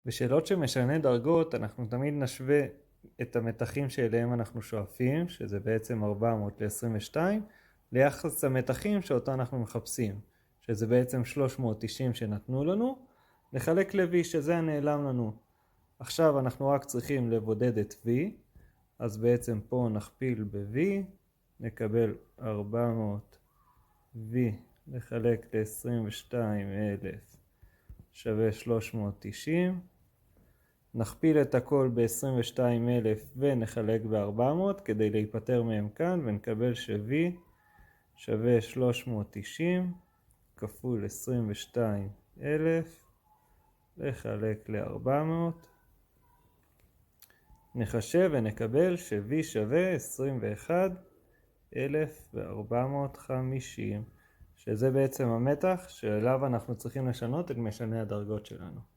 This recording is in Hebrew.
בשאלות שמשנה דרגות אנחנו תמיד נשווה את המתחים שאליהם אנחנו שואפים, שזה בעצם 400 ל-22, ליחס המתחים שאותו אנחנו מחפשים, שזה בעצם 390 שנתנו לנו, לחלק ל-V, שזה הנעלם לנו. עכשיו אנחנו רק צריכים לבודד את V, אז בעצם פה נכפיל ב-V, נקבל 400 V לחלק ל-22,000 שווה 390. נכפיל את הכל ב-22,000 ונחלק ב-400 כדי להיפטר מהם כאן, ונקבל ש-V שווה 390 כפול 22,000 לחלק ל-400. נחשב ונקבל ש-V שווה 21,450, שזה בעצם המתח שאליו אנחנו צריכים לשנות את משנה הדרגות שלנו.